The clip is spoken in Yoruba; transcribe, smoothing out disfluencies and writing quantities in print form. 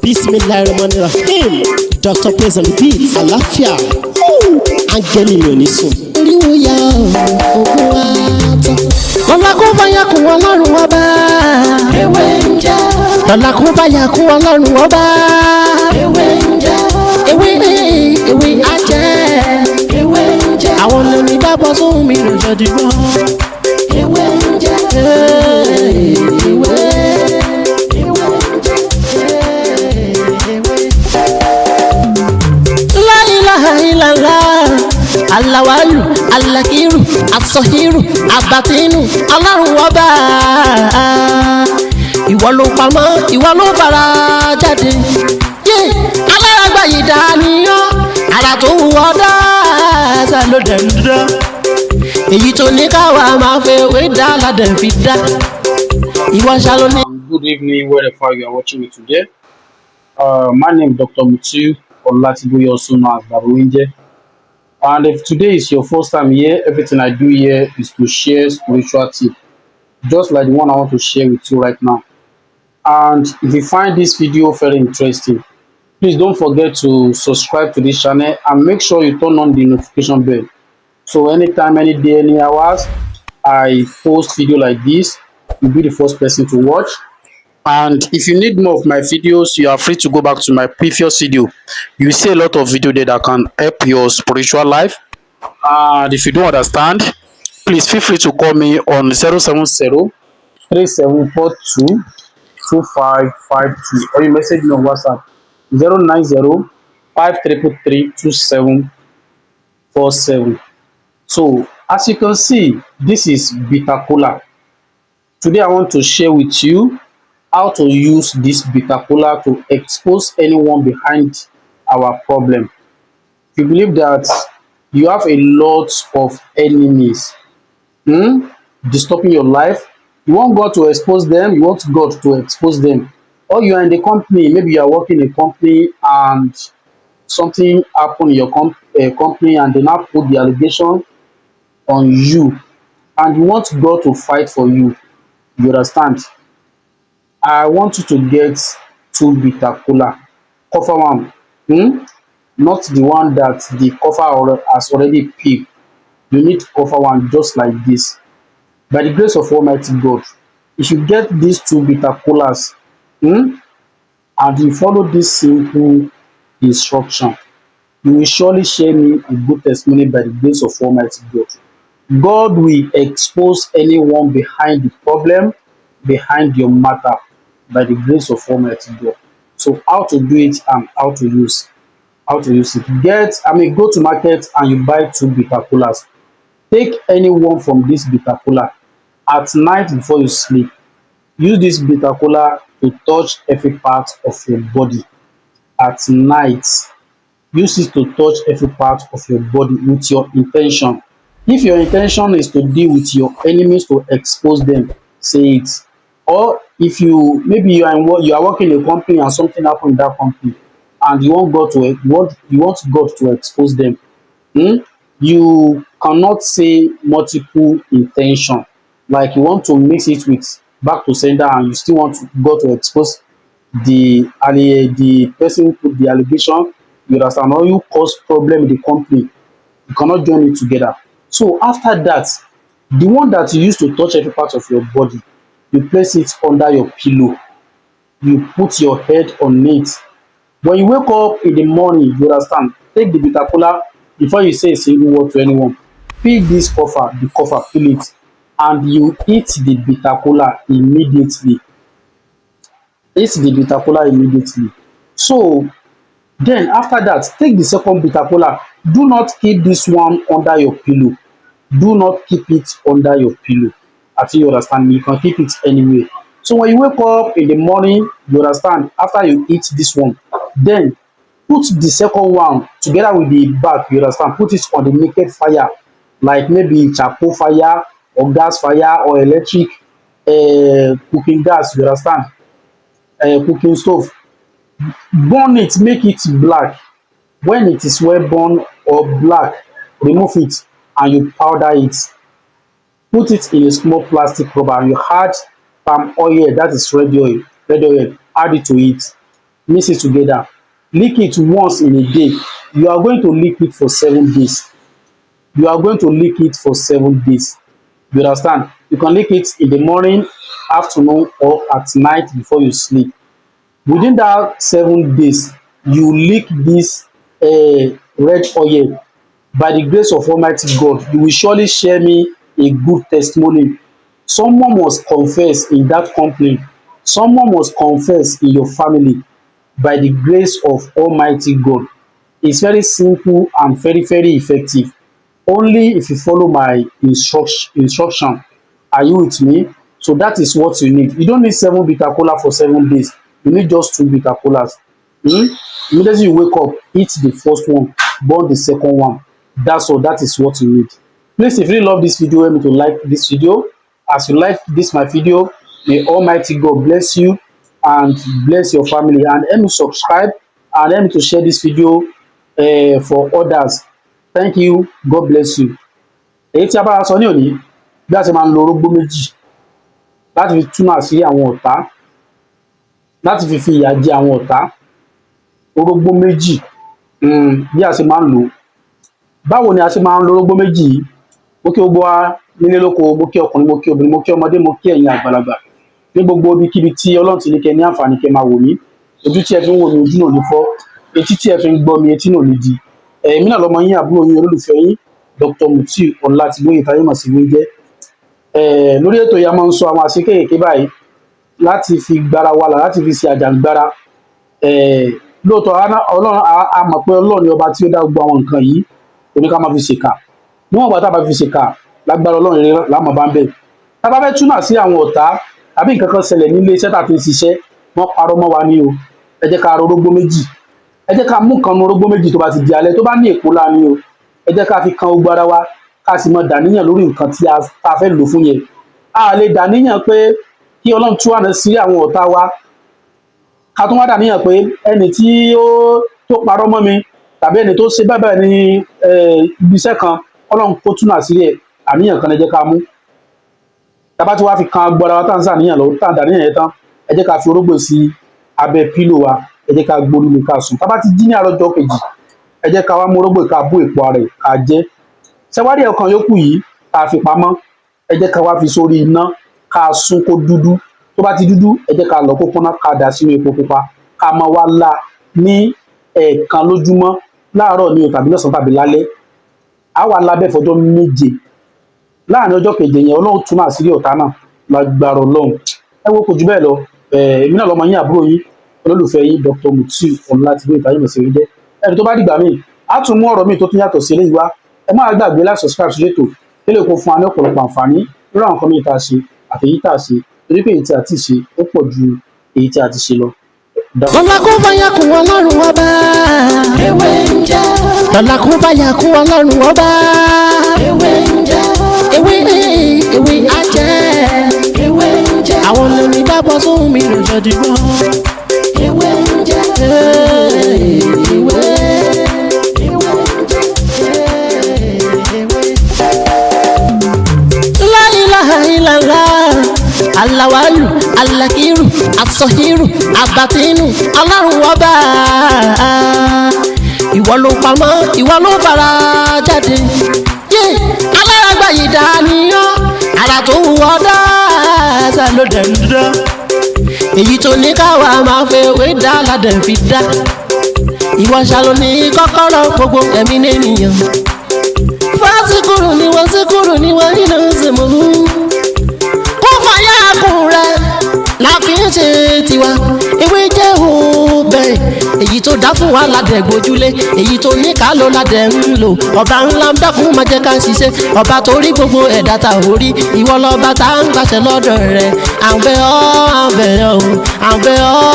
Bismillahirrahmanirrahim. Dr. Praise on the beat. Àlàáfíà. Áńgẹ́lì mi ò ní sùn. Oríwo ya ògùn wa tán. Lọ́la kó bá yà kún Ọlọ́run ọba. Ewé ń jẹ́. Lọ́la kó bá yà kún Ọlọ́run ọba. Ewé ń jẹ́. Ewé á jẹ́. Ewé ń jẹ́. Àwọn olórí bá bọ́ sóhun mi lọ́jọ́ dìbò. Ewé ń jẹ́. Ewé. Alawalu, alakiru, asọhiru, abatinu, Ọlọ́run ọba. Ìwọ ló pamọ́, ìwọ ló fara jáde. Alárágbá yìí dániyàn, ara tó wù ọ́ dáadáa ló dẹ̀ ń dá. Èyí tó ní káwa máa fẹ́ wé dá ládẹ̀ fi dá. Ìwọ ṣàlọ́ ní. Good evening, wherever you are watching me today. My name is Dr. Mutiu Olatiboye, also known as Babuinje. And if today is your first time here, everything I do here is to share spiritual tip, just like the one I want to share with you right now. And if you find this video very interesting, please don't forget to subscribe to this channel and make sure you turn on the notification bell. So anytime, any day, any hours, I post video like this, you'll be the first person to watch. And if you need more of my videos, you are free to go back to my previous video. You see a lot of video there that can help your spiritual life. And if you don't understand, please feel free to call me on 070-3742-2552, or you message me on WhatsApp 090-5333-2747. So as you can see, this is bitter cola. Today I want to share with you how to use this bitter cola to expose anyone behind our problem. If you believe that you have a lot of enemies disturbing your life, you want God to expose them, you want God to expose them, or you are in the company, maybe you are working in a company and something happened in your company and they now put the allegation on you and you want God to fight for you. You understand? I want you to get 2 bitter cola. Cover one, not the one that the cover has already peeled. You need to cover one just like this. By the grace of Almighty God, if you get these 2 bitter colas, and you follow this simple instruction, you will surely share me a good testimony by the grace of Almighty God. God will expose anyone behind the problem, behind your matter, by the grace of Almighty God. So how to do it and how to use it. Go to market and you buy 2 bitter colas. Take any one from this bitter cola at night before you sleep. Use this bitter cola to touch every part of your body at night. Use it to touch every part of your body with your intention. If your intention is to deal with your enemies, to expose them, say it. Or if you are working in a company and something happened in that company and you want God to expose them, you cannot say multiple intention, like you want to mix it with back to sender and you still want God to expose the person who put the allegation. You understand? Or you cause problem in the company, you cannot join it together. So after that, the one that you use to touch every part of your body, you place it under your pillow. You put your head on it. When you wake up in the morning, you understand, take the bitter cola before you say a single word to anyone. Peel this cover, peel it, and you eat the bitter cola immediately. Eat the bitter cola immediately. So then after that, take the second bitter cola. Do not keep this one under your pillow. Do not keep it under your pillow. I think you understand me. You can keep it anywhere. So when you wake up in the morning, you understand, after you eat this one, then put the second one together with the back, you understand, put it on the naked fire, like maybe charcoal fire or gas fire or electric cooking gas, you understand, cooking stove. Burn it, make it black. When it is well burned or black, remove it and you powder it. Put it in a small plastic rubber and you add palm oil, that is red oil, add it to it. mix it together, lick it once in a day. You are going to lick it for 7 days. You are going to lick it for 7 days. You understand? You can lick it in the morning, afternoon, or at night before you sleep. Within that 7 days, you lick this red oil. By the grace of Almighty God, you will surely share me a good testimony. Someone must confess in that company. Someone must confess in your family by the grace of Almighty God. It's very simple and very, very effective. Only if you follow my instruction. Are you with me? So that is what you need. You don't need 7 bitter kola for 7 days. You need just 2 bitter kolas. Immediately you wake up, eat the first one, burn the second one. That's all. That is what you need. Please, if you really love this video, help me to like this video. As you like this my video, may Almighty God bless you and bless your family. And help me subscribe and help me to share this video for others. Thank you. God bless you. Èyí tí a bá sọ ní òní bí a ṣe máa ń lo orógbó méjì láti fi túnà sí àwọn ọ̀tá, láti fi ìyà jẹ àwọn ọ̀tá. Orógbó méjì bí a ṣe máa ń lò. Báwo ni a ṣe máa ń lo orógbó méjì yìí? Mo kí gbogbo wa nílé lóko, mo kí ọkùnrin, mo kí obìnrin, mo kí ọmọdé, mo kí ẹ̀yin àgbàlagbà ní gbogbo ibikíbi tí Ọlọ́run ti ní kẹ́ ní àǹfààní kẹ́ máa wò mí. Ojú tí ẹ fi ń wò mí, ojú náà ní fọ́. Etí tí ẹ fi ń gbọ́ mi, etí náà ní di. Èmi náà lọmọ yín, àbúrò yín, olólùfẹ́ yín, Dr. Mutiu Ọlátíbóyè táyé mọ̀ sí mi jẹ́. Lórí ètò yìí a máa ń sọ àwọn àṣẹ kéékèèké báyìí láti fi gbára wa là, láti fi ṣe àjàǹgbára. Lóòótọ́ Ọlọ́run a mọ̀ pé Ọlọ́run ni ọba tí ó dá gbogbo àwọn nǹkan yìí, kò ní ká máa fi ṣèkà. Níwọ̀n ìgbà tá a bá fi ṣèkà, lágbára Ọlọ́run rere láàmú bá ń bẹ̀. Tá a bá fẹ́ túnà sí àwọn ọ̀tá tàbí nǹkan kan ṣẹlẹ̀ nílé iṣẹ́ tá a ti ń ṣiṣẹ́, wọ́n parọ́ mọ́ wa ní o. Ẹ jẹ́ ká ro orógbó méjì. Ẹ jẹ́ ká mú kan nu orógbó méjì tó bá ti di alẹ́, tó bá ní èpo lá ní o. Ẹ jẹ́ ká fi kan gbogbo ara wa, ká sì mọ dàníyàn lórí nǹkan tí a fẹ́ lò fún yẹn. A lè dàníyàn pé kí Ọlọ́run tú àná sí àwọn ọ̀tá wa. Ká tún wá dàníyàn pé ẹni tí tó parọ́ mọ́ mi tàbí ẹni tó ṣe bẹ́ẹ̀ ní ibi iṣẹ́ kan, Ọlọ́run kó túnà sí rẹ̀. Àníyàn kan ẹ jẹ́ ká mú. Tá bá ti wá fi kan gbogbo ara wa tá ń ṣàníyàn lọ, tá ń dàníyàn yẹn tán, ẹ jẹ́ ká fi orógbó sí abẹ́ pílò wa. Ẹ jẹ́ ká gbórí lé ká sùn. Tá bá ti jí ní àárọ̀ ọjọ́ kejì, ẹ jẹ́ ká wá mú orógbó ká bó èpo ara ẹ̀ ká jẹ. Ṣẹwárí ọkàn yòókù yìí ká fi pamọ́. Ẹ jẹ́ ká wá fi sórí iná ká sún kó dúdú. Tó bá ti dúdú, ẹ jẹ́ ká lọ kó kúnná ká dà sínú epo pupa. Ká máa wá lá ní ẹ̀ẹ̀kan lójúmọ́, láàárọ̀ ni o tàbí lọ́sàn-án tàbí lálẹ́. A wá lá bẹ́ẹ̀ fọjọ́ 7. Láàárín ọjọ́ keje yẹn Ọlọ́run túnà àṣírí ọ̀tá náà lágbára Ọlọ́run. Ẹ wo kò jù bẹ́ẹ̀ lọ. Èmi náà lọmọ yín, àbúrò yín, olólùfẹ́ yín, Dr. Mutiu Ọlátíbóyè táyé mọ̀ sí mi jẹ́. Ẹni tó bá dìgbà míì, a tún mú ọ̀rọ̀ míì tó tún yàtọ̀ sí eléyìí wá. Ẹ má gbàgbé láti subscribe sí ètò kí lè kó fún wa ní ọ̀pọ̀lọpọ̀ àǹfààní lórí àwọn nǹkan míì tá a ṣe àti èyí tá a ṣe, torí pé èyí tí a ti ṣe ó pọ̀ ju èyí tí a ti ṣe lọ. Lọ́la kó bá yà kún Ọlọ́run ọba. Ewé ń jẹ́. Lọ́la kó bá yà kún Ọlọ́run ọba. Ewé ń jẹ́. Ewé ajẹ́. Ewé ń jẹ́. Àwọn olórí bá bọ́ sóhun mi lọ́jọ́ dìbò. Ewé ń jẹ́. Ewé. La ilaha illallah. Alawalu, alakiru, asọhiru, abatinu, Ọlọ́run ọba. Ìwọ ló pamọ́, ìwọ ló fara jáde. Alárágbá yìí dàníyàn, ara tó wù ọ́ dáadáa ló dẹ̀ ń dán. Èyí tó ní káwa máa fẹ́ wé dá ládẹ̀ fi dá. Ìwọ ṣàlò ní kọ́kọ́rọ́ gbogbo ẹ̀mí nìyẹn. Fásikúrò ni wọ́n síkúrò ni wọ́n nínú ìsìnkú. Láfi ń ṣe tiwa, ewé jẹ́ òbẹ̀. Èyí tó dá fún wa ládẹ̀ gbójúlé, èyí tó ní ká ló ládẹ̀ ń lò. Ọba ńlá ń dákun máa jẹ́ ká ṣiṣẹ́, ọba tó rí gbogbo ẹ̀dá ta ò rí. Ìwọ lọ́ba tá ń gbàṣẹ lọ́dọ̀ rẹ̀. À ń bẹ̀ ọ́, à ń bẹ̀ ọ́, à ń bẹ̀ ọ́.